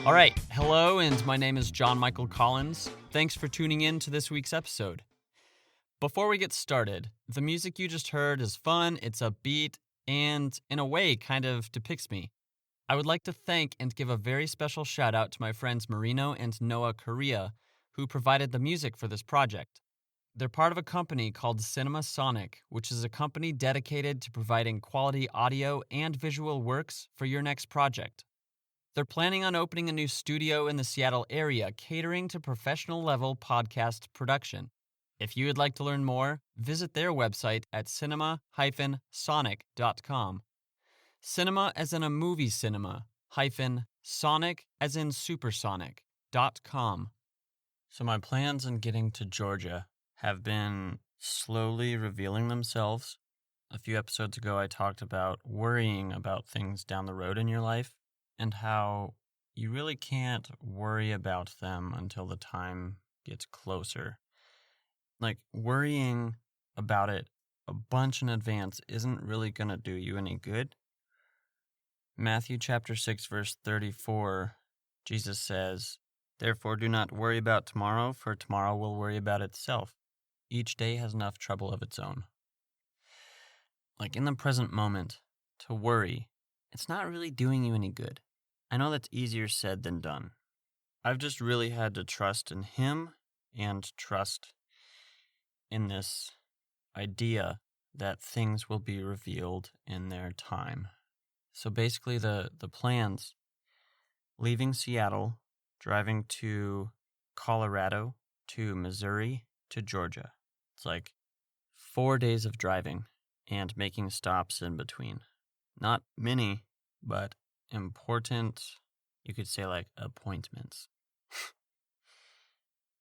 All right, hello, and my name is John Michael Collins. Thanks for tuning in to this week's episode. Before we get started, the music you just heard is fun, it's upbeat, and in a way kind of depicts me. I would like to thank and give a very special shout out to my friends Marino and Noah Correa, who provided the music for this project. They're part of a company called Cinema Sonic, which is a company dedicated to providing quality audio and visual works for your next project. They're planning on opening a new studio in the Seattle area, catering to professional-level podcast production. If you would like to learn more, visit their website at cinema-sonic.com. Cinema as in a movie cinema, -sonic as in supersonic.com. So my plans in getting to Georgia have been slowly revealing themselves. A few episodes ago, I talked about worrying about things down the road in your life and how you really can't worry about them until the time gets closer. Like, worrying about it a bunch in advance isn't really going to do you any good. Matthew chapter 6, verse 34, Jesus says, "Therefore do not worry about tomorrow, for tomorrow will worry about itself. Each day has enough trouble of its own." Like, in the present moment, to worry, it's not really doing you any good. I know that's easier said than done. I've just really had to trust in Him and trust in this idea that things will be revealed in their time. So basically the plans, leaving Seattle, driving to Colorado, to Missouri, to Georgia. It's like 4 days of driving and making stops in between. Not many, but important, you could say, like, appointments.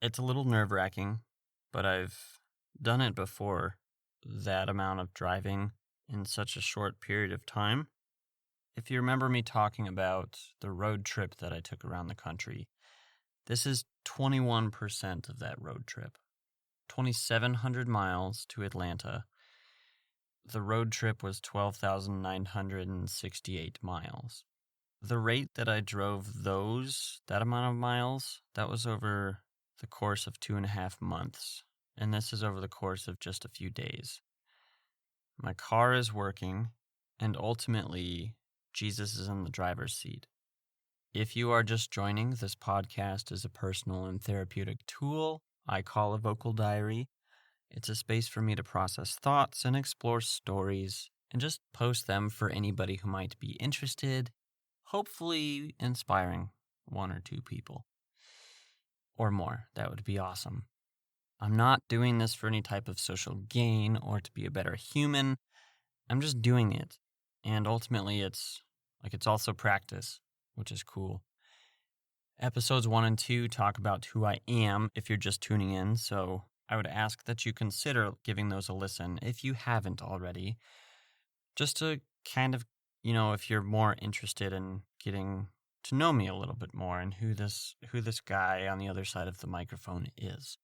It's a little nerve-wracking, but I've done it before, that amount of driving in such a short period of time. If you remember me talking about the road trip that I took around the country, this is 21% of that road trip. 2,700 miles to Atlanta. The road trip was 12,968 miles. The rate that I drove that amount of miles, that was over the course of 2.5 months. And this is over the course of just a few days. My car is working, and ultimately, Jesus is in the driver's seat. If you are just joining, this podcast is a personal and therapeutic tool I call a vocal diary. It's a space for me to process thoughts and explore stories and just post them for anybody who might be interested, hopefully inspiring 1 or 2 people. Or more. That would be awesome. I'm not doing this for any type of social gain or to be a better human. I'm just doing it. And ultimately, it's also practice, which is cool. Episodes 1 and 2 talk about who I am if you're just tuning in, so I would ask that you consider giving those a listen if you haven't already, just to kind of, if you're more interested in getting to know me a little bit more and who this guy on the other side of the microphone is.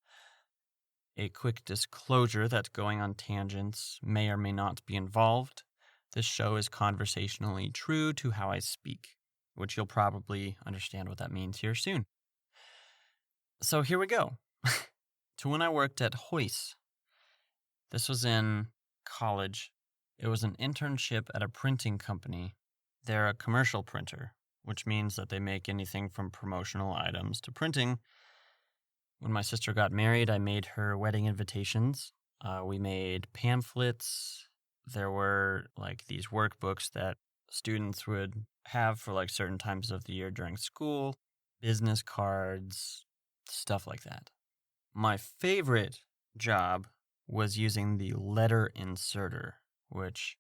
A quick disclosure that going on tangents may or may not be involved. This show is conversationally true to how I speak, which you'll probably understand what that means here soon. So here we go. To when I worked at Heuss. This was in college. It was an internship at a printing company. They're a commercial printer, which means that they make anything from promotional items to printing. When my sister got married, I made her wedding invitations. We made pamphlets. There were these workbooks that students would have for certain times of the year during school, business cards, stuff like that. My favorite job was using the letter inserter, which,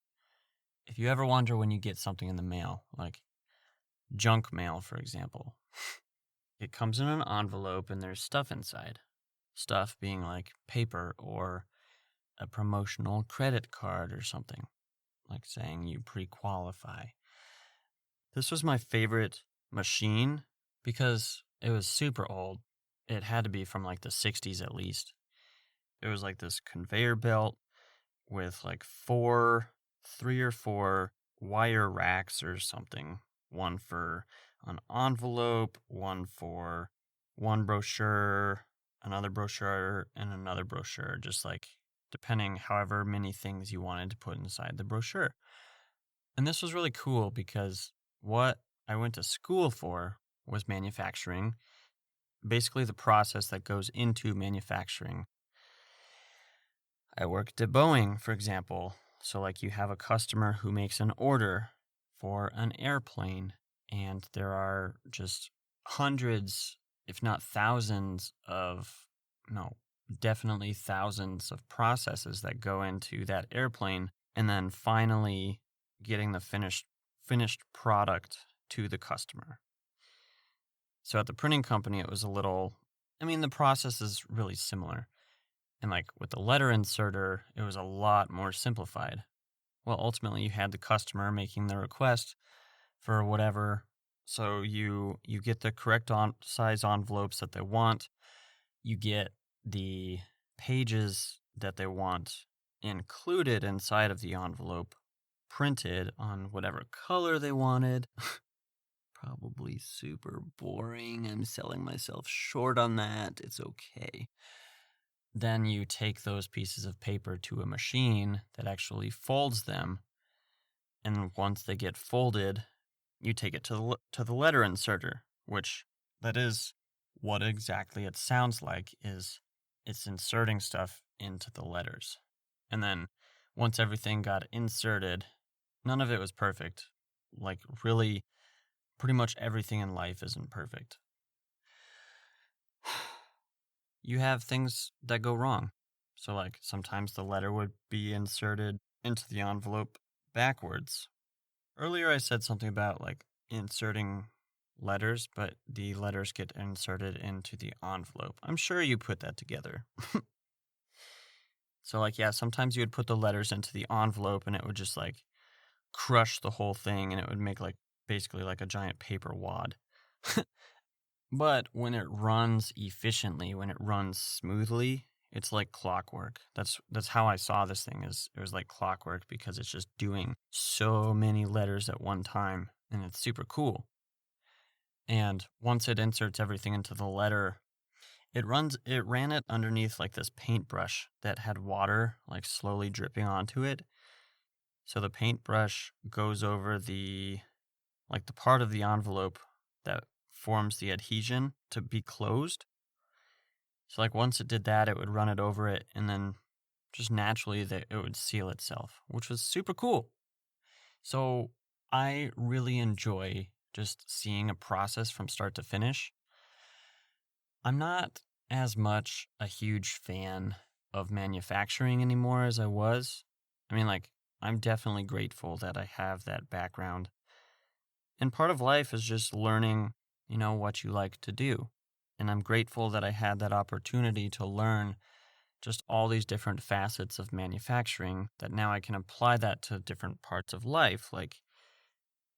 if you ever wonder when you get something in the mail, like junk mail, for example, it comes in an envelope and there's stuff inside. Stuff being like paper or a promotional credit card or something, like saying you pre-qualify. This was my favorite machine because it was super old. It had to be from the 60s at least. It was this conveyor belt with 3 or 4 wire racks or something. One for an envelope, one for one brochure, another brochure, and another brochure, just like depending however many things you wanted to put inside the brochure. And this was really cool because what I went to school for was manufacturing, basically the process that goes into manufacturing. I worked at Boeing, for example. So, like, you have a customer who makes an order for an airplane, and there are just hundreds, if not thousands no, definitely thousands of processes that go into that airplane, and then finally getting the finished product to the customer. So at the printing company, it was the process is really similar. And like with the letter inserter, it was a lot more simplified. Well, ultimately, you had the customer making the request for whatever. So you get the correct size envelopes that they want. You get the pages that they want included inside of the envelope, printed on whatever color they wanted. Probably super boring. I'm selling myself short on that. It's okay. Then you take those pieces of paper to a machine that actually folds them. And once they get folded, you take it to the letter inserter, which that is what exactly it sounds like, is it's inserting stuff into the letters. And then once everything got inserted, none of it was perfect. Like, really, pretty much everything in life isn't perfect. You have things that go wrong. So, like, sometimes the letter would be inserted into the envelope backwards. Earlier, I said something about, like, inserting letters, but the letters get inserted into the envelope. I'm sure you put that together. So, like, yeah, sometimes you would put the letters into the envelope and it would just, like, crush the whole thing and it would make, like, basically like a giant paper wad. But when it runs efficiently, when it runs smoothly, it's like clockwork. That's how I saw this thing. It was like clockwork because it's just doing so many letters at one time, and it's super cool. And once it inserts everything into the letter, it ran it underneath like this paintbrush that had water like slowly dripping onto it. So the paintbrush goes over the part of the envelope that forms the adhesion to be closed. So like once it did that, it would run it over it, and then just naturally it would seal itself, which was super cool. So I really enjoy just seeing a process from start to finish. I'm not as much a huge fan of manufacturing anymore as I was. I'm definitely grateful that I have that background. And part of life is just learning, what you like to do. And I'm grateful that I had that opportunity to learn just all these different facets of manufacturing, that now I can apply that to different parts of life, like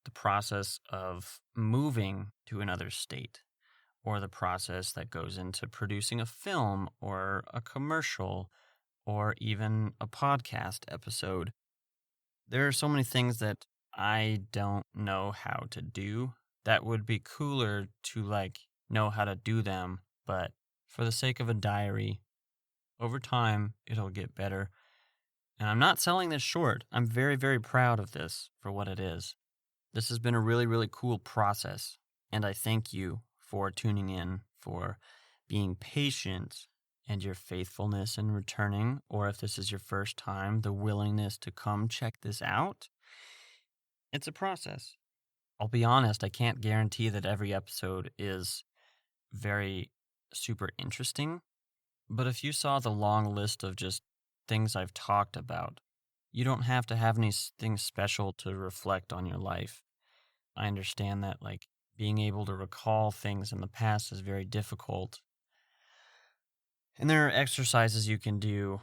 the process of moving to another state, or the process that goes into producing a film or a commercial or even a podcast episode. There are so many things that I don't know how to do that would be cooler to know how to do them, but for the sake of a diary, over time it'll get better. And I'm not selling this short. I'm very, very proud of this for what it is. This has been a really, really cool process, and I thank you for tuning in, for being patient, and your faithfulness in returning, or if this is your first time, the willingness to come check this out. It's a process. I'll be honest, I can't guarantee that every episode is very super interesting, but if you saw the long list of just things I've talked about, you don't have to have anything special to reflect on your life. I understand that, being able to recall things in the past is very difficult. And there are exercises you can do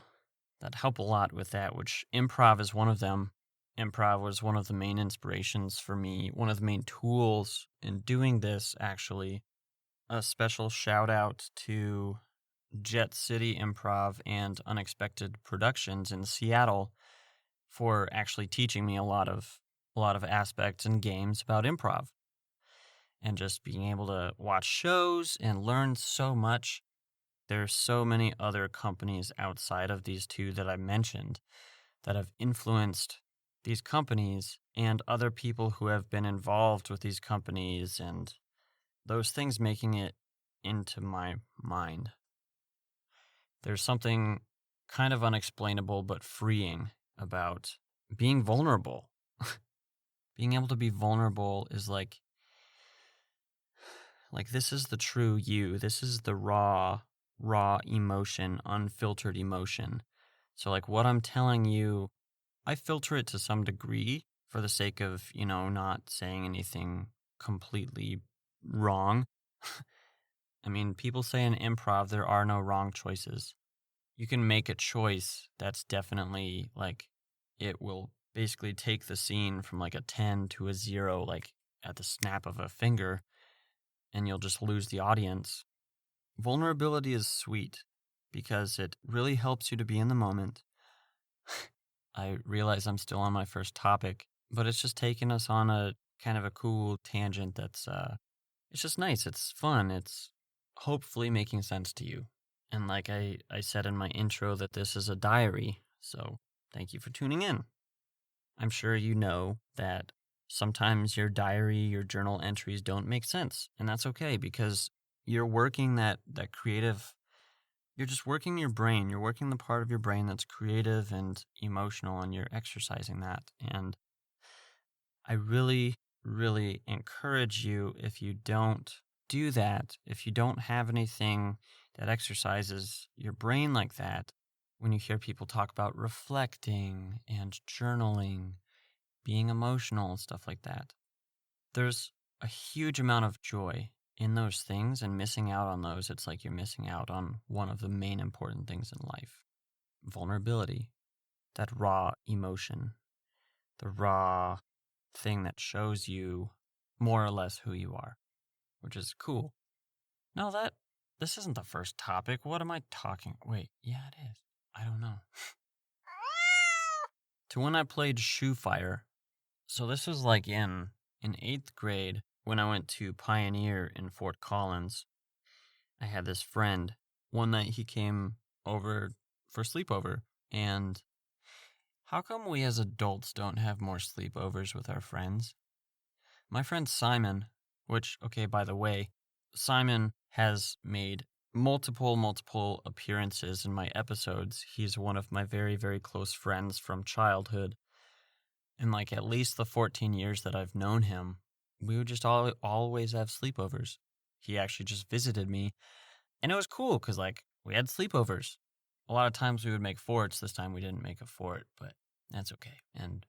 that help a lot with that, which improv is one of them. Improv was one of the main inspirations for me, one of the main tools in doing this, actually. A special shout out to Jet City Improv and Unexpected Productions in Seattle for actually teaching me a lot of aspects and games about improv. and just being able to watch shows and learn so much. There's so many other companies outside of these two that I mentioned that have influenced these companies and other people who have been involved with these companies and those things making it into my mind. There's something kind of unexplainable but freeing about being vulnerable. Being able to be vulnerable is like this is the true you. This is the raw emotion, unfiltered emotion. So like what I'm telling you, I filter it to some degree for the sake of, not saying anything completely wrong. I mean, people say in improv there are no wrong choices. You can make a choice that's definitely like it will basically take the scene from like a 10 to a 0 like at the snap of a finger, and you'll just lose the audience. Vulnerability is sweet because it really helps you to be in the moment. I realize I'm still on my first topic, but it's just taking us on a kind of a cool tangent that's it's just nice. It's fun. It's hopefully making sense to you. And like I said in my intro that this is a diary, so thank you for tuning in. I'm sure you know that sometimes your diary, your journal entries don't make sense, and that's okay because you're working that creative, you're just working your brain. You're working the part of your brain that's creative and emotional, and you're exercising that. And I really, really encourage you, if you don't do that, if you don't have anything that exercises your brain like that, when you hear people talk about reflecting and journaling, being emotional and stuff like that, there's a huge amount of joy in those things, and missing out on those, it's like you're missing out on one of the main important things in life. Vulnerability, that raw emotion, the raw thing that shows you more or less who you are, which is cool. No, this isn't the first topic. What am I talking? Wait, yeah, it is. I don't know. To when I played Shoe Fire. So this was like in 8th grade when I went to Pioneer in Fort Collins. I had this friend. One night he came over for sleepover, and how come we as adults don't have more sleepovers with our friends? My friend Simon, which, okay, by the way, Simon has made multiple appearances in my episodes. He's one of my very, very close friends from childhood. In like at least the 14 years that I've known him, we would just always have sleepovers. He actually just visited me, and it was cool because like we had sleepovers. A lot of times we would make forts. This time we didn't make a fort, but that's okay. And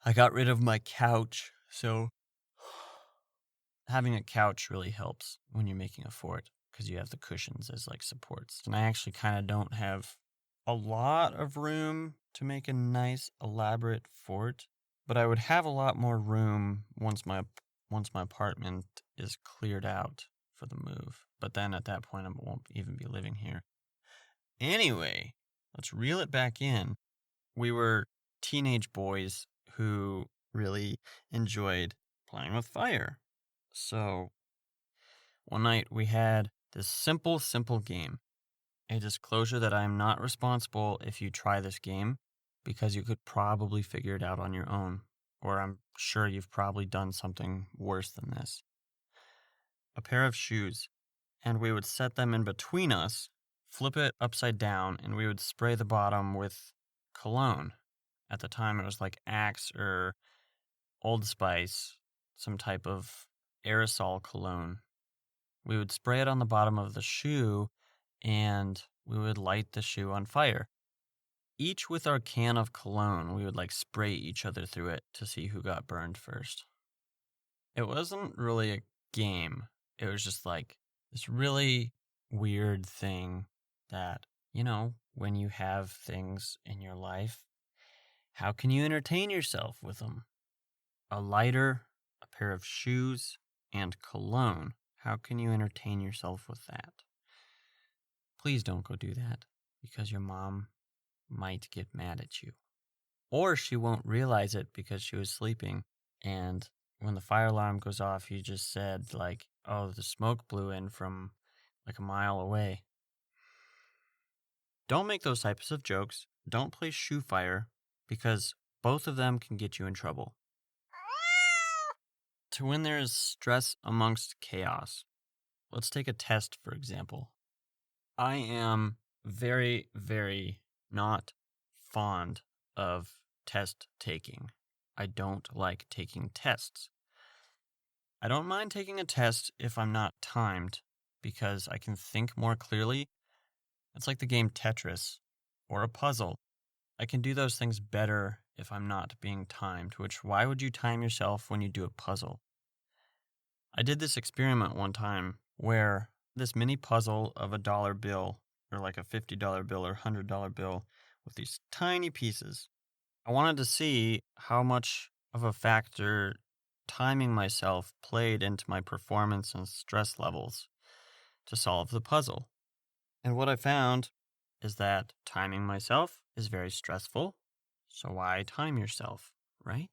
I got rid of my couch, so having a couch really helps when you're making a fort because you have the cushions as like supports. And I actually kind of don't have a lot of room to make a nice elaborate fort, but I would have a lot more room once my apartment is cleared out for the move. But then at that point I won't even be living here. Anyway, let's reel it back in. We were teenage boys who really enjoyed playing with fire. So one night we had this simple game. A disclosure that I am not responsible if you try this game, because you could probably figure it out on your own, or I'm sure you've probably done something worse than this. A pair of shoes, and we would set them in between us, flip it upside down, and we would spray the bottom with cologne. At the time, it was like Axe or Old Spice, some type of aerosol cologne. We would spray it on the bottom of the shoe, and we would light the shoe on fire. Each with our can of cologne, we would like spray each other through it to see who got burned first. It wasn't really a game. It was just like this really weird thing that, when you have things in your life, how can you entertain yourself with them? A lighter, a pair of shoes, and cologne. How can you entertain yourself with that? Please don't go do that, because your mom might get mad at you. Or she won't realize it because she was sleeping, and when the fire alarm goes off, he just said, like, oh, the smoke blew in from like a mile away. Don't make those types of jokes. Don't play shoe fire because both of them can get you in trouble. To when there is stress amongst chaos. Let's take a test, for example. I am very, very not fond of test taking. I don't like taking tests. I don't mind taking a test if I'm not timed because I can think more clearly. It's like the game Tetris or a puzzle. I can do those things better if I'm not being timed, which why would you time yourself when you do a puzzle? I did this experiment one time where this mini puzzle of a dollar bill or like a $50 bill or $100 bill with these tiny pieces. I wanted to see how much of a factor timing myself played into my performance and stress levels to solve the puzzle. And what I found is that timing myself is very stressful. So why time yourself, right?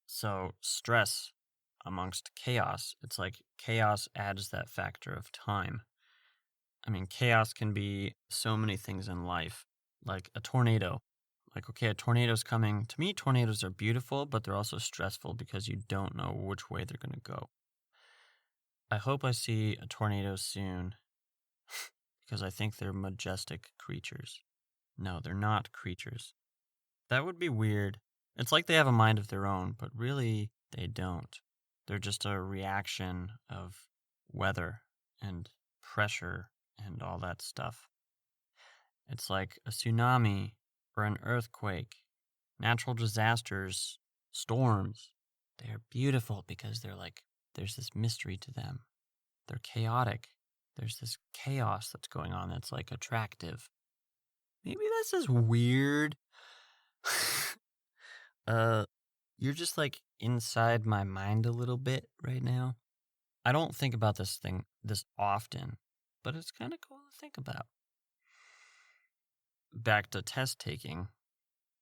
So stress amongst chaos, it's like chaos adds that factor of time. I mean, chaos can be so many things in life, like a tornado. Like, okay, a tornado's coming. To me, tornadoes are beautiful, but they're also stressful because you don't know which way they're going to go. I hope I see a tornado soon because I think they're majestic creatures. No, they're not creatures. That would be weird. It's like they have a mind of their own, but really they don't. They're just a reaction of weather and pressure and all that stuff. It's like a tsunami or an earthquake, natural disasters, storms. They're beautiful because there's this mystery to them. They're chaotic. There's this chaos that's going on that's like attractive. Maybe this is weird. You're just like inside my mind a little bit right now. I don't think about this often, but it's kind of cool to think about. Back to test taking.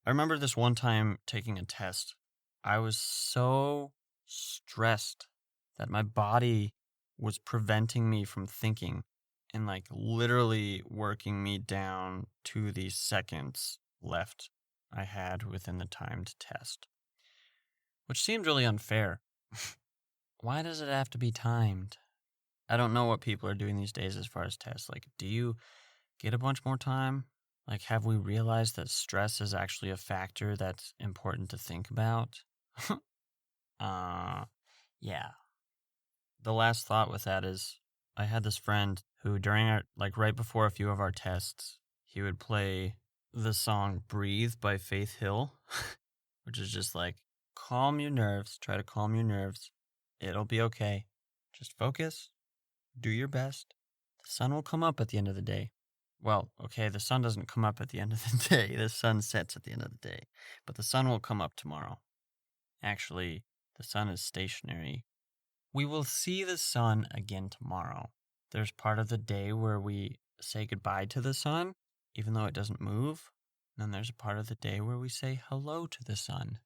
I remember this one time taking a test. I was so stressed that my body was preventing me from thinking and like literally working me down to the seconds left I had within the timed test, which seemed really unfair. Why does it have to be timed? I don't know what people are doing these days as far as tests. Like, do you get a bunch more time? Like, have we realized that stress is actually a factor that's important to think about? Yeah. The last thought with that is I had this friend who during our, like right before a few of our tests, he would play the song Breathe by Faith Hill, which is just like, calm your nerves, try to calm your nerves. It'll be okay. Just focus, do your best. The sun will come up at the end of the day. Well, okay, the sun doesn't come up at the end of the day. The sun sets at the end of the day. But the sun will come up tomorrow. Actually, the sun is stationary. We will see the sun again tomorrow. There's part of the day where we say goodbye to the sun, even though it doesn't move. And then there's a part of the day where we say hello to the sun.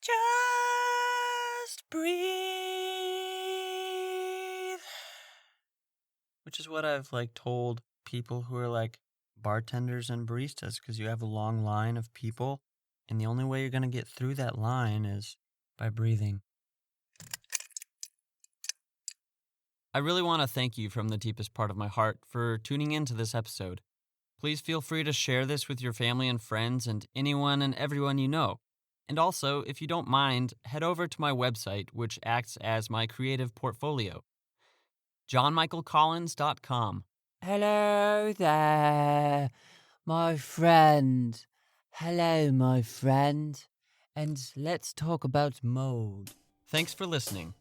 Just breathe. Which is what I've like told people who are like bartenders and baristas, because you have a long line of people and the only way you're going to get through that line is by breathing. I really want to thank you from the deepest part of my heart for tuning into this episode. Please feel free to share this with your family and friends and anyone and everyone you know. And also, if you don't mind, head over to my website, which acts as my creative portfolio, johnmichaelcollins.com. Hello there, my friend. Hello, my friend. And let's talk about mode. Thanks for listening.